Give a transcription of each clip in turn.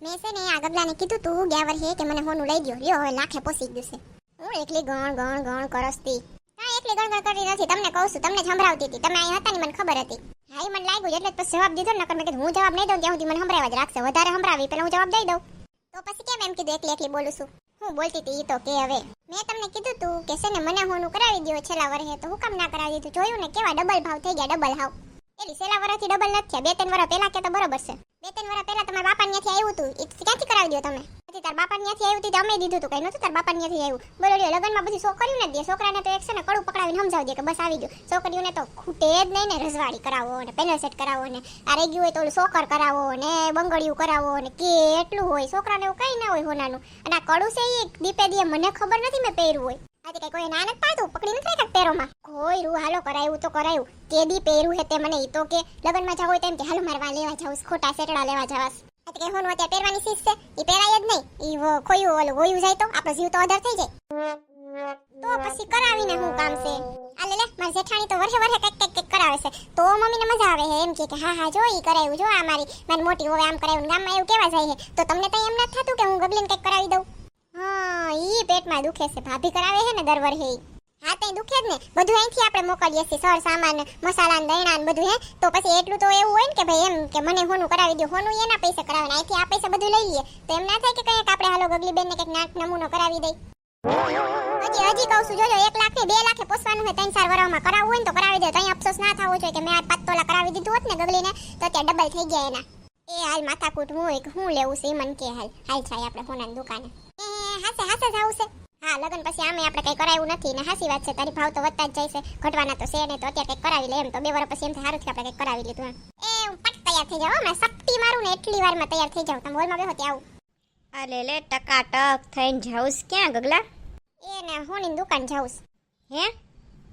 મેં છે ને આ ગગલાને કીધું તું ગયા વર્ષે કે મને હોનું લઈ ગયો લ્યો હવે લાખે પોસી ગયું છે. હું એકલી ગણ ગણ ગણ કરસતી. કાંઈ એકલી ગણ ગણ કરી નથી, તમને કહું છું, તમને જ સંભળાવતી હતી. તમે અહીં હતા ને મને ખબર હતી. હા મને લાગ્યું એટલે જ પછી જવાબ દીધો ને, નકર મેં કીધું હું જવાબ નહીં દઉં ત્યાં સુધી મને સંભળાવા જ રાખશે. વધારે સંભળાવી પેલા હું જવાબ દઈ દઉં તો પછી કેમ એમ કીધું એકલી એકલી બોલું છું. હું બોલતી હતી ઈ તો કે હવે મેં તમને કીધું તું કે છે ને મને હોનું કરાવી દો છેલ્લા વર્ષે, તો હું કામ ના કરાવી દીધું. જોયું ને કેવા ડબલ ભાવ થઈ ગયા, ડબલ હાવ. એલી છેલ્લા વર્ષથી ડબલ નથી થયા, 2-3 વર્ષ પહેલા કે તો બરોબર છે. 2-3 વર્ષ પહેલા તમારા બાપા ત્યાંથી આવ્યું હતું, એ ક્યાંથી કરાવી દો તમે? પછી તાર બાપા ત્યાંથી આવ્યું હતું અમે દીધું હતું, કઈ નતું તાર બાપા ત્યાંથી આવ્યું. બોલો લગનમાં બધી છોકરીઓને જ દે, છોકરાને તો એક છે ને કડું પકડાવીને સમજાવી દે કે બસ આવી ગયું. છોકરીઓને તો ખૂટે જ નહીં ને, રજવાડી કરાવો ને પેનલ સેટ કરાવો ને આ રહી ગયું હોય તો ઓલું સોકર કરાવો ને બંગડિયું કરાવો ને કે એટલું હોય. છોકરાને એવું કઈ ના હોય હોનાનું. અને આ કડું છે એ દીપે દીએ મને ખબર નથી મેં પહેર્યું હોય. આજે કઈ કોઈ નાનક પાડતું પકડી નથી રાખ્યા પેરોમાં. કોઈ રૂ હાલો કરાયું તો કરાયું, કેદી પહેર્યું હે તે મને ઈ તો કે લગનમાં જાવ હોય તેમ કે હાલો મારવા લેવા જાવ, ખોટા સેટડા લેવા જાવાસ. આ કે હોનું અત્યારે પહેરવાની સીસ છે, ઈ પહેરાય જ નહીં. ઈ ખોયું ઓલું હોયું જાય તો આપણો જીવ તો અધર થઈ જાય. તો પછી કરાવીને શું કામ છે? આ લે મારી જેઠાણી તો વર્ષે વર્ષે કઈક કરાવે છે, તો મમ્મીને મજા આવે છે. એમ કે હા જો ઈ કરાવ્યું, જો આ મારી મોટી હોવે આમ કરાવ્યું. ગામમાં એવું કેવા જાય છે, તો તમને તો એમ નથી થતું કે હું ગગલીને કઈક કરાવી દઉં? હા ઈ પેટમાં દુખે છે, ભાભી કરાવે છે ને દર વર્ષે. હા તઈ દુખે જ ને, બધું અહીંથી આપણે મોકલીએ છીએ, સર સામાન મસાલા ને દૈણા ને બધું. હે તો પછી એટલું તો એવું હોય ને કે ભાઈ એમ કે મને હોનું કરાવી દો. હોનું એના પૈસા કરાવે ને અહીંથી આ પૈસા બધું લઈ લઈએ, તો એમ ના થાય કે કંઈક આપણે હાલો ગગલી બેન ને કંઈક નાક નમૂનો કરાવી દઈ. હજી કહું છું, જોજો 1 લાખ ને 2 લાખે પોસવાનું હોય, 3-4 વર્ષમાં કરાવવું હોય ને તો કરાવી દે. તો અહીં અફસોસ ના થવો જોઈએ કે મેં આ 5 તોલા કરાવી દીધું હોત ને ગગલીને તો અત્યારે ડબલ થઈ ગયા એના. એ હાલ માથાકૂટ હું લેવું છે એ મને કે હાલ થાય આપણે હોનાની દુકાને. હાસે જ આવું છે. હા લગન પછી આમે આપણે કઈ કરાવ્યું નથી ને હાસી વાત છે, તારી ભાવ તો વધતા જ જાય છે, ઘટવાના તો છે ને. તો અત્યારે કઈક કરાવી લે એમ તો 2 વર્ષ પછી એમ થાય સારું છે આપણે કઈક કરાવી લીધું. એ હું પટ તૈયાર થઈ જાવ, મેં શક્તિ મારું ને એટલી વારમાં તૈયાર થઈ જાવ. તમે હોલમાં બેહો ત્યાં આવું. અલે લે ટકાટક થઈને જાઉસ ક્યાં ગગલા? એ ને હોની દુકાન જાઉસ. હે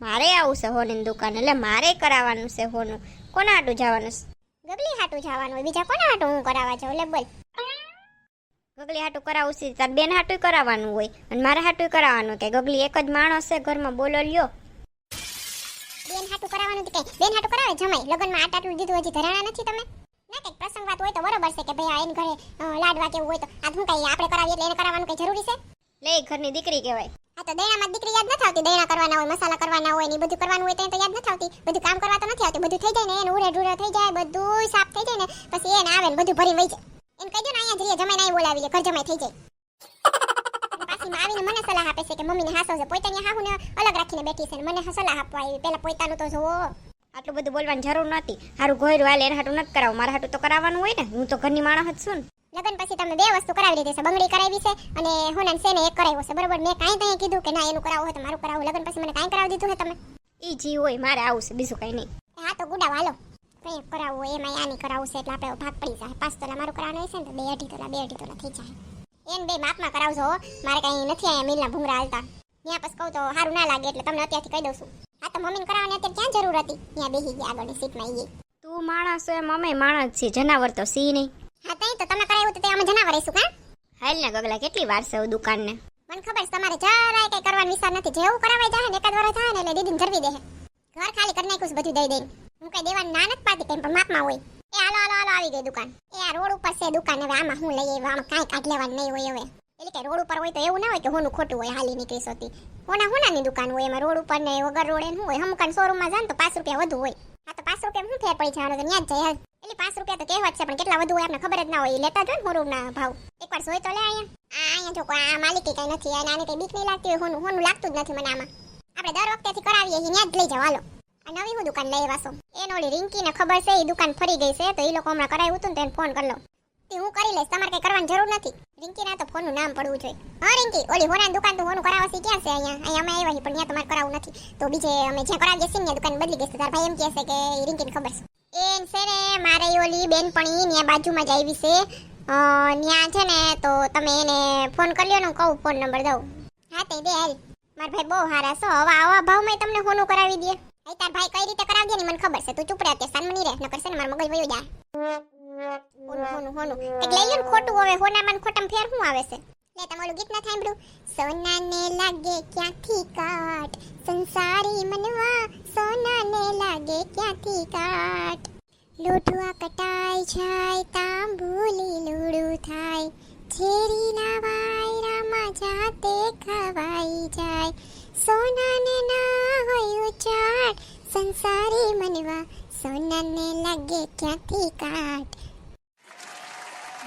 મારે આવું છે હોની દુકાન? એટલે મારે કરાવવાનું છે હોનું. કોના હાટું જવાનું છે? ગગલી હાટું જવાનું હોય, બીજા કોના હાટું હું કરાવવા જાઉં? લે બોલ. ગગલી હાટું કરાવું છે, તાર બેન હાટું કરાવવાનું હોય અને મારા હાટું કરાવવાનું. કે ગગલી એક જ માણસ છે ઘરમાં, બોલો લ્યો. બેન હાટું કરાવવાનું કે બેન હાટું કરાવે જમાઈ? લગનમાં આટાટું દીધું હજી ધરાણા નથી તમે? ના કઈક પ્રસંગ વાત હોય તો બરોબર છે કે ભાઈ આ એને ઘરે લાડવા કેવું હોય તો આ હું કઈ આપણે કરાવીએ એટલે એને કરાવવાનું કઈ જરૂરી છે? લે ઘરની દીકરી કહેવાય. આ તો દૈણામાં દીકરી યાદ નથી આવતી. દૈણા કરવાના હોય, મસાલા કરવાના હોય ને બધું કરવાનું હોય તો યાદ નથી આવતી. બધું કામ કરવા તો નથી આવતી. બધું થઈ જાય ને એને ઉરે ઢુરે થઈ જાય, બધું સાફ થઈ જાય ને પછી એને આવે ને બધું ભરી વઈ જાય. એને કહી દો ને અહીંયા જઈએ જમાઈ નહીં બોલાવી લે, ઘર જમાઈ થઈ જાય. પાછી આવીને મને સલાહ આપે છે કે મમ્મીને હાસો છે, પોતાની હાહુને અલગ રાખીને બેઠી છે ને મને સલાહ આપવા આવી. પેલા પોતાનું તો જોવો. આટલું બધું બોલવાની જરૂર નથી. હારું ઘોયરું હાલે એને હાટું નથી કરાવું, મારા હાટું તો કરાવવાનું હોય ને. હું તો ઘરની માણસ જ છું ને. લગન પછી તમે 2 વસ્તુ કરાવી લીધી છે, બંગડી કરાવી છે અને હોનાન સેને એક કરાવ્યો છે, બરોબર? મેં કાંઈ તઈ કીધું કે ના એનું કરાવવું હોય તો મારું કરાવવું. લગન પછી મને કાંઈ કરાવી દીધું હે તમે? ઈ જી હોય મારે આવું છે, બીજું કઈ નહીં. હા તો ગુડા વાલો કંઈ કરાવવું હોય એમાં આની કરાવવું છે એટલે આપણે ભાગ પડી જાય. 5 તોલા મારું કરાવવાનું હશે ને તો 2-2.5 તોલા થઈ જાય. એને 2 માપમાં કરાવજો. મારે કઈ નથી અહીંયા મિલના ભૂંગરા હાલતા. ત્યાં પછી કહું તો સારું ના લાગે એટલે તમને અત્યારથી કહી દઉં છું. હા તો મમ્મીને કરાવવાની અત્યારે ક્યાં જરૂર હતી? ત્યાં બેસી ગયા આગળની સીટમાં ઈ. તું માણસ એમ અમે માણસ છીએ, જનાવર તો સી નહીં. હા તઈ તો તમે કરાવ્યું તો અમે જનાવર રહીશું કાં? હાલ ને ગગલા કેટલી વાર છે દુકાનને? મને ખબર છે તમારે જરાય કઈ કરવાનો વિચાર નથી. જેવું કરાવાઈ જાય ને 1 વર્ષ થાય ને એટલે દીદીને ધરવી દે. ઘર ખાલી કરી નાખ્યું બધું દઈ દઈને. હું કઈ દેવાની ના નથી પાડતી કઈ, પણ માપમાં હોય. એ હાલો આવી ગઈ દુકાન. એ આ રોડ ઉપર છે દુકાન. હવે આમાં હું લઈ આવ્યા? આમાં કાંઈ કાઢ લેવાનું નહીં હોય. હવે એટલે કે રોડ ઉપર હોય તો એવું ના હોય કે હોનું ખોટું હોય હાલી નીકળી સોતી. હોનાની દુકાન હોય એમાં રોડ ઉપર ને વગર રોડે શું હોય? હમકાન શોરૂમમાં જાય ને તો 5 રૂપિયા વધુ હોય. હા તો 5 રૂપિયા શું ફેર પડી જવાનો? તો ત્યાં જ જાય. એટલે 5 રૂપિયા તો કહેવત છે, પણ કેટલા વધુ હોય આપણે ખબર જ ના હોય. એ લેતા જો ને હોરૂના ભાવ એકવાર જોઈ તો લે. અહીંયા જો આ માલિકી કઈ નથી, આને કઈ બીક નહીં લાગતી હોય. હોનું લાગતું જ નથી મને આમાં. આપણે દર વખતેથી કરાવીએ છીએ, ત્યાં જ લઈ જાવ હાલો. આ નવી હું દુકાન લઈ વાસો. એને ઓલી રિંકીને ખબર છે એ દુકાન ફરી ગઈ છે, તો એ લોકો હમણાં કરાવ્યું હતું ને તો એને ફોન કરી લો. હું કરી લઈશ, તમારે કઈ કરવાની જરૂર નથી. રિંકીના તો ફોનનું નામ પડવું જોઈએ. હા રિંકી, ઓલી હોનાની દુકાન તો હોનું કરાવવા ક્યાં છે? અહીંયા અમે આવ્યા છીએ પણ ત્યાં તમારે કરાવવું નથી. તો બીજે અમે જ્યાં કરાવીએ છીએ ત્યાં દુકાન બદલી ગઈ છે. તાર ભાઈ એમ કહે છે કે રિંકીને ખબર છે. એમ છે ને મારે ઓલી બેનપણી ત્યાં બાજુમાં જ આવી છે. ત્યાં છે ને તો તમે એને ફોન કરી લ્યો ને, હું કહું ફોન નંબર દઉં. હા તે દે હાલ. મારા ભાઈ બહુ સારા છો. હવે આવા ભાવમાં તમને હોનું કરાવી દે. તાર ભાઈ કઈ રીતે કરાવી દે ને મને ખબર છે. તું ચૂપ રહે અત્યારે, સાનમની રહે, નકર છે ને મારા મગજ વયો જાય. હોનું એક લઈ લ્યો ને ખોટું. હવે હોનામાં ખોટામાં ફેર શું આવે છે? લે તમે ઓલું ગીત ના સાંભળ્યું? સોનાને લાગે ક્યાંથી કાટ, સંસારી મનવા સોનાને લાગે ક્યાંથી કાટ. લોઢુઆ કટાઈ જાય તાંબુલી લોડું થાય, જાતે ખવાઈ જાય, સોનાને ના હોય ઉચાટ, સંસારી મનવા સોનાને લાગે ક્યાંથી કાટ.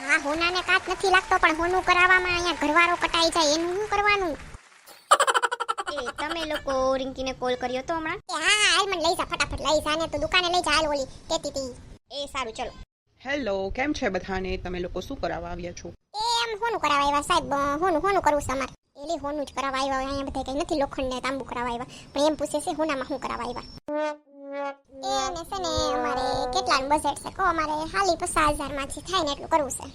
હા, હોનાને કાટ નથી લાગતો, પણ હોનું કરાવવામાં અહીંયા ઘરવાળો કટાઈ જાય એનું શું કરવાનું? એ તમે લોકો રિંકીને કોલ કર્યો તો હમણાં? એ હા હાલ મને લઈ જા, ફટાફટ લઈ જા ને તું દુકાને લઈ જા, હાલ ઓલી કેતી તી. એ સારું ચલો. હેલો, કેમ છે બધાને? તમે લોકો શું કરાવવા આવ્યા છો? એમ હોનું કરાવવા આવ્યા સાહેબ, હોનું કરવું છે અમારે. એલી હોનું જ કરાવવા આવ્યા, અહીંયા બધા કઈ નથી લોખંડ ને તાંબુ કરાવવા આવ્યા, પણ એમ પૂછે છે હોનામાં શું કરાવવા આવ્યા. એને છે ને અમારે કેટલાનું બજેટ છે કહો? અમારે હાલી 50,000 માંથી થાય ને એટલું કરવું છે.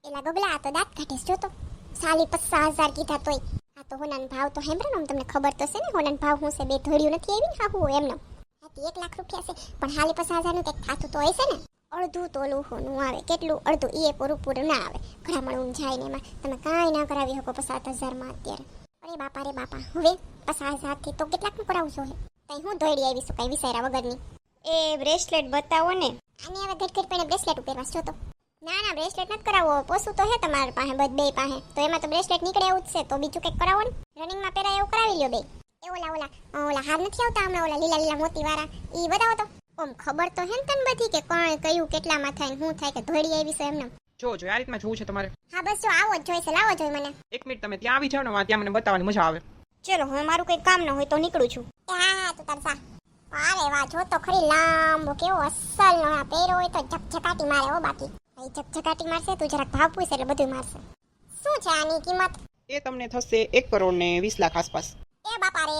એલા ગગલા આ તો દાંત કાઢીશ જો તો, સાલી 50,000 કીધા તોય. આ તો હોનાનો ભાવ તો હેમ્બ્રો ને તમને ખબર તો છે ને હોનાનો ભાવ શું છે, બે ધોળિયું નથી આવી ને હાહુ એમનો. હાથી 1 લાખ રૂપિયા છે, પણ હાલી 50,000 નું કંઈક થાતું તો હોય છે ને. અડધું તોલું હોનું આવે, કેટલું અડધું એ પૂરું ના આવે, ઘડામણું જાય ને એમાં તમે કાંઈ ના કરાવી શકો 50,000 માં અત્યારે. અરે બાપા રે બાપા, હવે 50,000 થી તો કેટલાકનું કરાવશો હે? કઈ હું ધોળી આવીશું કઈ વિચાર્યા વગરની. એ બ્રેસલેટ બતાવો ને. આને હવે ઘટ પણ બ્રેસલેટ ઉપેરવા છો તો? ના બ્રેસલેટ નથી કરાવવો, પોસું તો હે તમારી પાસે બે પાસે, તો એમાં તો બ્રેસલેટ નીકળે એવું જ છે, તો બીજું કંઈક કરાવો ને. રનિંગમાં પહેરાય એવું કરાવી લ્યો બે. એ ઓલા હાર નથી આવતા હમણાં, ઓલા લીલા મોતી વાળા, ઈ બતાવો તો. ઓમ ખબર તો હે ને તને બધી કે કોણ કયું કેટલામાં થાય ને શું થાય, કે ધોળી આવી છે એમને. જો આ રીતમાં જોવું છે તમારે? હા બસ જો આવો જ જોઈશે, લાવો જોઈ મને. 1 મિનિટ તમે ત્યાં આવી જાવ ને, ત્યાં મને બતાવવાની મજા આવે. ચલો હવે મારું કઈ કામ ન હોય તો નીકળું છું. હા તો તાર સા. અરે વાહ, જો તો ખરી લાંબો કેવો અસલ નો આ પહેરો હોય તો ઝકઝકાટી મારે હો. બાકી ભાઈ ઝકઝકાટી મારશે, તું જરાક ભાવ પૂછે એટલે બધું મારશે. શું છે આની કિંમત? એ તમને થશે 1 કરોડ ને 20 લાખ આસપાસ. એ બાપા રે,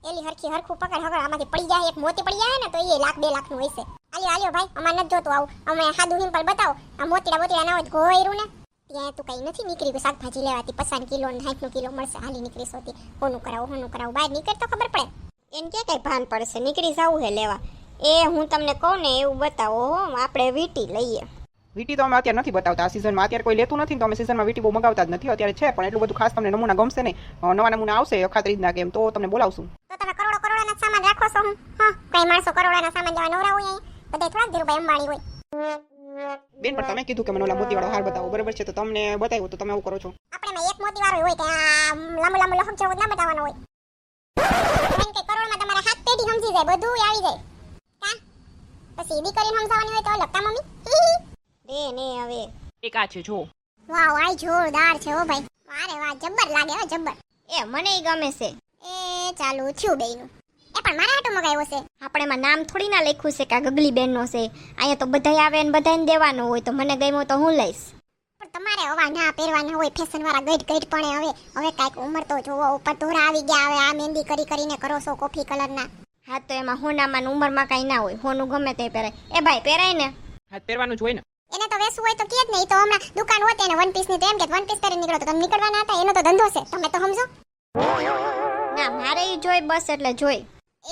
એલી હરખું પકડ, હવે આમાંથી પડી જાય, એક મોતી પડી જાય ને તો એ 1-2 લાખ નું હોય છે. આલ્યો ભાઈ, અમાર નથી જોતું આવું, અમે સાદું સિમ્પલ બતાવો. આ મોતીડા ના હોય ગોયરું ને ત્યાં તું કઈ નથી નીકળી ગયું શાકભાજી લેવાથી 50 કિલો ને 60 કિલો મળશે, હાલી નીકળી સોતી. હોનું કરાવું બહાર નીકળ તો ખબર પડે. એને ક્યાં કઈ ભાન પડશે, નીકળી જવું હે લેવા. એ હું તમને કહું ને એવું બતાવો, આપણે વીટી લઈએ. વીટી તો અમે અત્યારે નથી બતાવતા, આ સિઝનમાં અત્યારે કોઈ લેતું નથી, તો અમે સિઝનમાં વીટી બહુ મગાવતા જ નથી. અત્યારે છે પણ એટલું બધું ખાસ તમને નમૂના ગમશે નહીં, નવા નમૂના આવશે અખાત્રીજના કેમ તો તમને બોલાવશું. તો તમે કરોડોના સામાન રાખો છો? હું હા, કઈ માણસો કરોડોના સામાન લેવા નવરા હોય અહીંયા? બધા થોડા ધીરુભાઈ અંબાણી હોય. બેન પણ તમે કીધું કે મને ઓલા મોતીવાળો હાર બતાવો, બરાબર છે, તો તમને બતાવ્યો તો તમે આવું કરો છો. આપણે એક મોતી વાળો હોય કે લાંબુ લહક જેવું ના બતાવવાનો હોય. કારણ કે કરોડમાં તમારા હાથ પેઢી સમજી જાય, બધું આવી જાય. કા પછી દીકરીને સમજાવવાની હોય તો અલગ. કા મમ્મી? રે ને હવે એક આ છે જો. વાવ, આ જોરદાર છે હો ભાઈ. વારે વાહ, જબ્બર લાગે હો, જબ્બર. એ મને ઈ ગમે છે. એ ચાલુ થયું બેયનું. એ પણ મારા હાટુ મગાવ્યો છે. આપણે એમાં નામ થોડી ના લખ્યું છે કે આ ગગલી બેનનો છે. અહીંયા તો બધાય આવે ને બધાને દેવાનો હોય, તો મને ગમ્યો તો હું લઈશ. પણ તમારે હવા ના પહેરવાના હોય, ફેશન વાળા ગઈટ પણ હવે કાંઈક ઉંમર તો જોવો, ઉપર ધોરા આવી ગયા, હવે આ મહેંદી કરીને કરો છો કોફી કલરના. હા તો એમાં હોનામાં ને ઉંમરમાં કાંઈ ના હોય, હોનું ગમે તે પહેરાય. એ ભાઈ પહેરાય ને? હાથ પહેરવાનું જ હોય ને. એને તો વેસવું હોય તો કે જ નહીં, તો હમણાં દુકાન હોત એને વન પીસ ની, તો એમ કે વન પીસ પહેરી નીકળો, તો તમે નીકળવાના હતા. એનો તો ધંધો છે, તમે તો સમજો. ના મારે ઈ જોઈ, બસ એટલે જોઈ.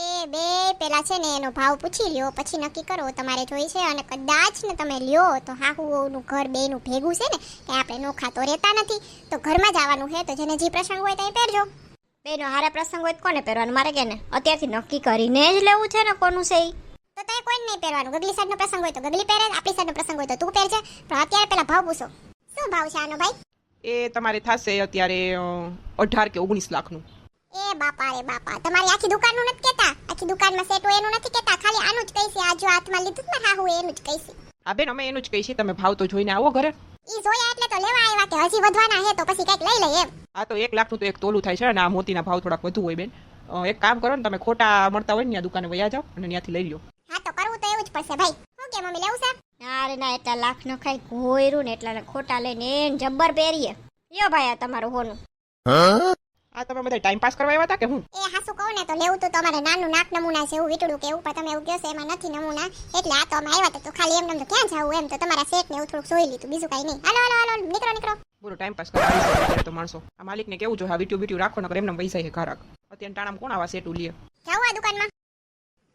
એ બે પેલા છે ને એનો ભાવ પૂછી લ્યો, પછી નક્કી કરો તમારે જોઈ છે. અને કદાચ ને તમે લ્યો તો હાહુનું ઘર બેનું ભેગું છે ને, કે આપણે નોખા તો રહેતા નથી, તો ઘરમાં જવાનું છે, તો જેને જે પ્રસંગ હોય તો પહેરજો. બેનો હારા પ્રસંગ હોય તો કોને પહેરવાનું? મારે કે ને અત્યારથી નક્કી કરીને જ લેવું છે ને કોનું છે ઈ. તો તે કોઈને નહીં પહેરવાનું. ગગલી સાઈડનો પ્રસંગ હોય તો ગગલી પહેરે, આપણી સાઈડનો પ્રસંગ હોય તો તું પહેરજે. પણ અત્યારે પેલા ભાવ પૂછો, શું ભાવ છે આનો ભાઈ? એ તમારે થશે અત્યારે 18 કે 19 લાખનું. એ બાપા રે બાપા, તમારી આખી દુકાનનું નથી કેતા? આખી દુકાનમાં સેટ હોય એનું નથી કેતા? ખાલી આનું જ કહીશ. આ જો હાથમાં લીધું ને હા હું એનું જ કહીશ. હા બેન, અમે એનું જ કહીશું, તમે ભાવ તો જોઈને આવો ઘરે. ઈ જોયા એટલે તો લેવા આવ્યા, કે હજી વધવાના હે તો પછી કઈક લઈ લઈએ એમ. આ તો 1 લાખનું તો એક તોલું થાય છે, અને આ મોતીના ભાવ થોડાક વધુ હોય બેન. એક કામ કરો ને, તમે ખોટા મળતા હોય ને ત્યાં દુકાને વયા જાઓ અને ત્યાંથી લઈ લો. હા તો કરવું તો એવું જ પડશે ભાઈ. શું કે મમ્મી લેવું છે? ના રે ના, એટલા લાખ ન ખાઈ ઘોયરું ને એટલા ખોટા લઈને એને જબ્બર પહેરીએ. લ્યો ભાઈ આ તમારું હોનું. આ તમે બધા ટાઈમ પાસ કરવા આવ્યા હતા કે હું? એ હાસુ કહું ને તો લેવું તો તમારે નાનું નાક નમૂના છે એવું વીટડું કે એવું, પણ તમે એવું કહો છો એમાં નથી નમૂના, એટલે આ તો અમે આવ્યા હતા તો ખાલી એમને તો ક્યાં જાવું એમ, તો તમારા સેટ ને એવું થોડુંક જોઈ લીધું, બીજું કઈ નહીં. હાલો નીકળો. બોલો ટાઈમ પાસ કરવા આવી છે તો માણસો. આ માલિકને કેવું જોઈએ, આ વીટીઓ રાખો નકર એમને પૈસા છે ઘરાક. અત્યારે ટાણામ કોણ આવા સેટ લે? જાવું આ દુકાનમાં?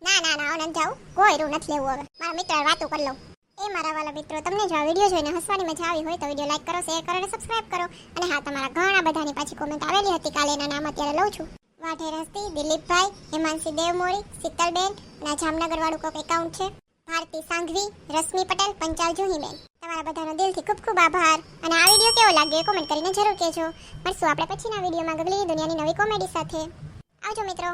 ના નથી જાવું, કોઈ રૂ નથી લેવું. હવે મારા મિત્ર વાતો કરી લઉં. એ મારા વાલા મિત્રો, તમને જો આ વિડીયો જોઈને હસવાની મજા આવી હોય તો વિડીયો લાઈક કરો, શેર કરો અને સબસ્ક્રાઇબ કરો. અને હા, તમારા ઘણા બધાની પાછી કોમેન્ટ આવેલી હતી, કાલે એના નામ અત્યારે લઉં છું. વાઢેરસ્તી, દિલીપભાઈ, હેમાંશી દેવમોરી, શીતલબેન, અને આ જામનગર વાળું કોઈક એકાઉન્ટ છે. ભારતી સાંઘવી, રશ્મિ પટેલ, પંચાલ જુહીબેન. તમારા બધાનો દિલથી ખૂબ ખૂબ આભાર. અને આ વિડીયો કેવો લાગ્યો એ કોમેન્ટ કરીને જરૂર કહેજો. મળશું આપણે પછીના વિડીયોમાં ગગલીની દુનિયાની નવી કોમેડી સાથે. આવજો મિત્રો.